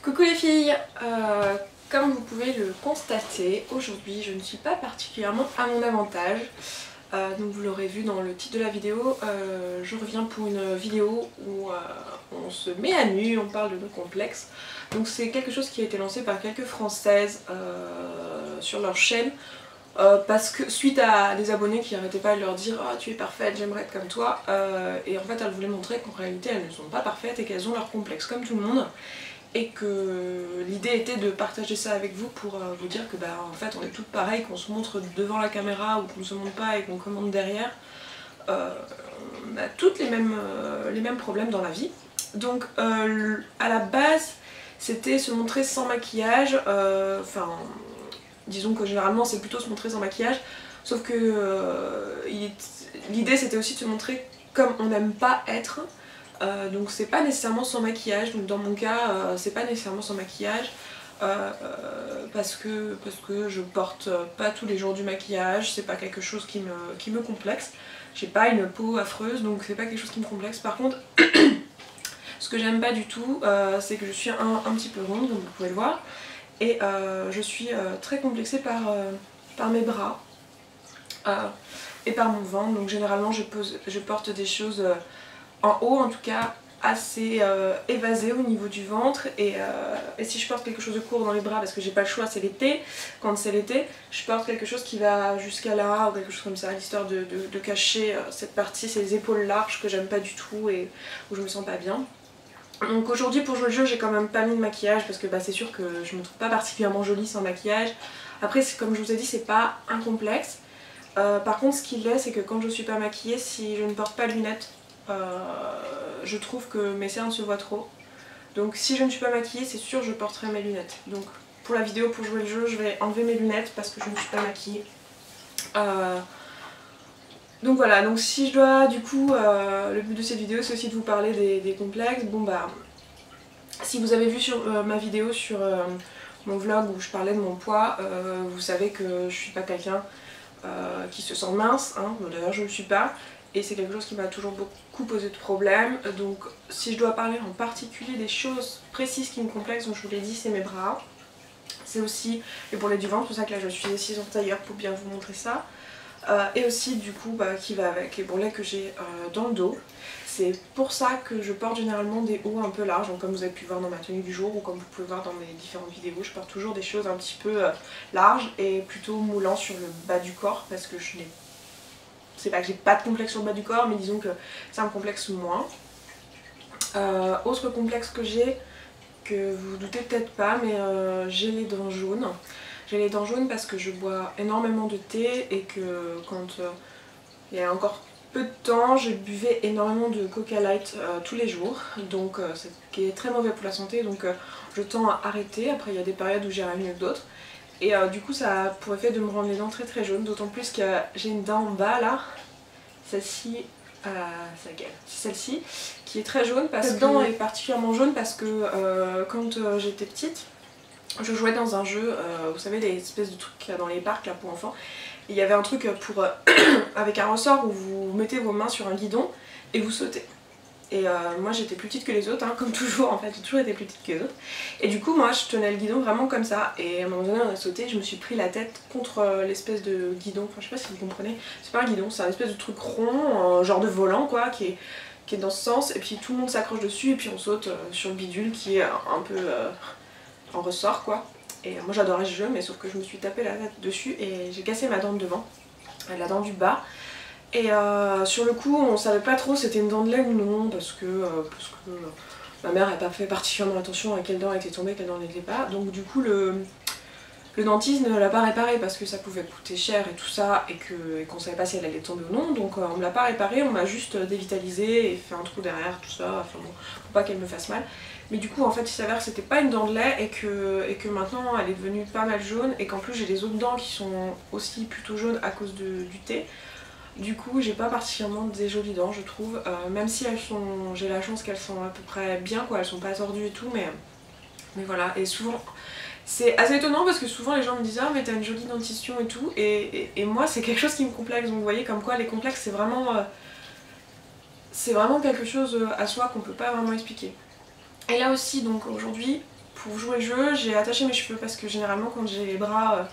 Coucou les filles, comme vous pouvez le constater, aujourd'hui je ne suis pas particulièrement à mon avantage. Donc vous l'aurez vu dans le titre de la vidéo, je reviens pour une vidéo où on se met à nu, on parle de nos complexes. Donc c'est quelque chose qui a été lancé par quelques françaises sur leur chaîne. Parce que suite à des abonnés qui arrêtaient pas de leur dire « Ah, tu es parfaite, j'aimerais être comme toi », et en fait elles voulaient montrer qu'en réalité elles ne sont pas parfaites et qu'elles ont leurs complexes comme tout le monde. Et que l'idée était de partager ça avec vous pour vous dire que en fait on est toutes pareilles, qu'on se montre devant la caméra ou qu'on ne se montre pas et qu'on commente derrière. On a toutes les mêmes problèmes dans la vie. Donc à la base c'était se montrer sans maquillage, disons que généralement c'est plutôt se montrer sans maquillage, sauf que l'idée c'était aussi de se montrer comme on n'aime pas être. Donc c'est pas nécessairement sans maquillage, donc dans mon cas c'est pas nécessairement sans maquillage parce que je porte pas tous les jours du maquillage, c'est pas quelque chose qui me complexe, j'ai pas une peau affreuse donc c'est pas quelque chose qui me complexe. Par contre ce que j'aime pas du tout c'est que je suis un petit peu ronde comme vous pouvez le voir et je suis très complexée par mes bras et par mon ventre, donc généralement je porte des choses en haut en tout cas assez évasé au niveau du ventre et si je porte quelque chose de court dans les bras parce que j'ai pas le choix, c'est l'été, quand c'est l'été je porte quelque chose qui va jusqu'à là ou quelque chose comme ça, histoire de cacher cette partie, ces épaules larges que j'aime pas du tout et où je me sens pas bien. Donc aujourd'hui pour jouer le jeu j'ai quand même pas mis de maquillage parce que c'est sûr que je me trouve pas particulièrement jolie sans maquillage. Après comme je vous ai dit c'est pas un complexe. Par contre ce qu'il est c'est que quand je suis pas maquillée, si je ne porte pas de lunettes, je trouve que mes cernes se voient trop. Donc si je ne suis pas maquillée, c'est sûr je porterai mes lunettes. Donc pour la vidéo, pour jouer le jeu, je vais enlever mes lunettes parce que je ne suis pas maquillée. Donc voilà, donc si je dois du coup, le but de cette vidéo c'est aussi de vous parler des complexes. Bon si vous avez vu sur ma vidéo sur mon vlog où je parlais de mon poids, vous savez que je suis pas quelqu'un qui se sent mince, hein. D'ailleurs je ne le suis pas. Et c'est quelque chose qui m'a toujours beaucoup posé de problèmes. Donc si je dois parler en particulier des choses précises qui me complexent, donc je vous l'ai dit, c'est mes bras. C'est aussi les bourrelets du ventre, c'est pour ça que là je suis assise en tailleur pour bien vous montrer ça. Et aussi du coup qui va avec les bourrelets que j'ai dans le dos. C'est pour ça que je porte généralement des hauts un peu larges, donc comme vous avez pu voir dans ma tenue du jour ou comme vous pouvez voir dans mes différentes vidéos, je porte toujours des choses un petit peu larges et plutôt moulant sur le bas du corps parce que je n'ai c'est pas que j'ai pas de complexe sur le bas du corps, mais disons que ça me complexe moins. Autre complexe que j'ai, que vous vous doutez peut-être pas, mais j'ai les dents jaunes. J'ai les dents jaunes parce que je bois énormément de thé et que quand il y a encore peu de temps, je buvais énormément de Coca Light tous les jours, donc ce qui est très mauvais pour la santé, donc je tends à arrêter. Après il y a des périodes où j'irai mieux que d'autres. Et du coup ça a pour effet de me rendre les dents très jaunes, d'autant plus que j'ai une dent en bas là, celle-ci, c'est celle-ci, qui est très jaune parce que cette dent est particulièrement jaune parce que quand j'étais petite, je jouais dans un jeu, vous savez les espèces de trucs là, dans les parcs là, pour enfants, et il y avait un truc pour avec un ressort où vous mettez vos mains sur un guidon et vous sautez. Et moi j'étais plus petite que les autres, hein, comme toujours en fait, j'ai toujours été plus petite que les autres. Et du coup moi je tenais le guidon vraiment comme ça, et à un moment donné on a sauté, je me suis pris la tête contre l'espèce de guidon, enfin je sais pas si vous comprenez, c'est pas un guidon, c'est un espèce de truc rond, genre de volant quoi, qui est dans ce sens, et puis tout le monde s'accroche dessus et puis on saute sur le bidule qui est un peu en ressort quoi. Et moi j'adorais ce jeu, mais sauf que je me suis tapé la tête dessus et j'ai cassé ma dent de devant, la dent du bas. Et sur le coup on savait pas trop c'était une dent de lait ou non parce que ma mère n'a pas fait particulièrement attention à quelle dent était tombée, quelle dent n'était pas. Donc du coup le dentiste ne l'a pas réparé parce que ça pouvait coûter cher et tout ça et qu'on savait pas si elle allait tomber ou non. Donc on me l'a pas réparé, on m'a juste dévitalisé et fait un trou derrière tout ça, enfin bon, pour pas qu'elle me fasse mal. Mais du coup en fait il s'avère que c'était pas une dent de lait et que maintenant elle est devenue pas mal jaune et qu'en plus j'ai des autres dents qui sont aussi plutôt jaunes à cause du thé. Du coup j'ai pas particulièrement des jolies dents je trouve, même si elles sont, j'ai la chance qu'elles sont à peu près bien quoi, elles sont pas tordues et tout, mais voilà. Et souvent c'est assez étonnant parce que souvent les gens me disent ah mais t'as une jolie dentition et tout, et moi c'est quelque chose qui me complexe, donc vous voyez comme quoi les complexes c'est vraiment quelque chose à soi qu'on peut pas vraiment expliquer. Et là aussi donc aujourd'hui pour jouer le jeu, j'ai attaché mes cheveux parce que généralement quand j'ai les bras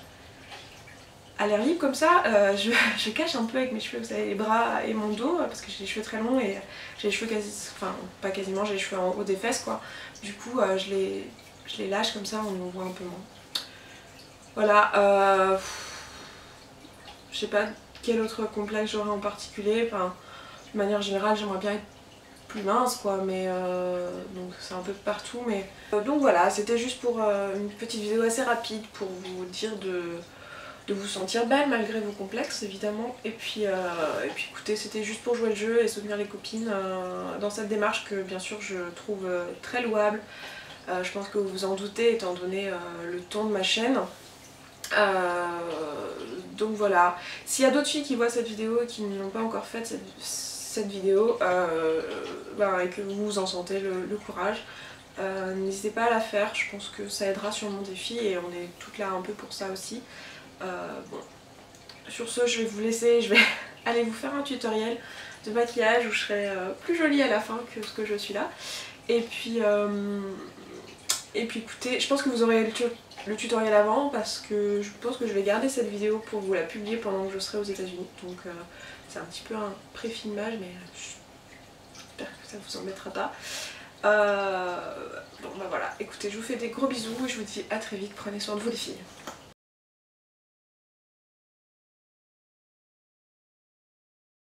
à l'air libre comme ça, je cache un peu avec mes cheveux, vous savez, les bras et mon dos parce que j'ai les cheveux très longs et j'ai les cheveux enfin pas quasiment, j'ai les cheveux en haut des fesses quoi. Du coup je les lâche comme ça, on me voit un peu moins. Voilà, je sais pas quel autre complexe j'aurais en particulier, enfin de manière générale j'aimerais bien être plus mince quoi, mais donc c'est un peu partout, mais donc voilà, c'était juste pour une petite vidéo assez rapide pour vous dire de vous sentir belle malgré vos complexes évidemment, et puis écoutez, c'était juste pour jouer le jeu et soutenir les copines dans cette démarche que bien sûr je trouve très louable. Je pense que vous vous en doutez étant donné le ton de ma chaîne. Donc voilà, s'il y a d'autres filles qui voient cette vidéo et qui n'ont pas encore fait cette vidéo et que vous vous en sentez le courage, n'hésitez pas à la faire, je pense que ça aidera sûrement des filles et on est toutes là un peu pour ça aussi. Bon. Sur ce, je vais vous laisser, je vais aller vous faire un tutoriel de maquillage où je serai plus jolie à la fin que ce que je suis là. Et puis écoutez, je pense que vous aurez le tutoriel avant parce que je pense que je vais garder cette vidéo pour vous la publier pendant que je serai aux États-Unis. Donc c'est un petit peu un pré-filmage, mais j'espère que ça vous embêtera pas. Bon bah voilà, écoutez, je vous fais des gros bisous et je vous dis à très vite, prenez soin de vous les filles.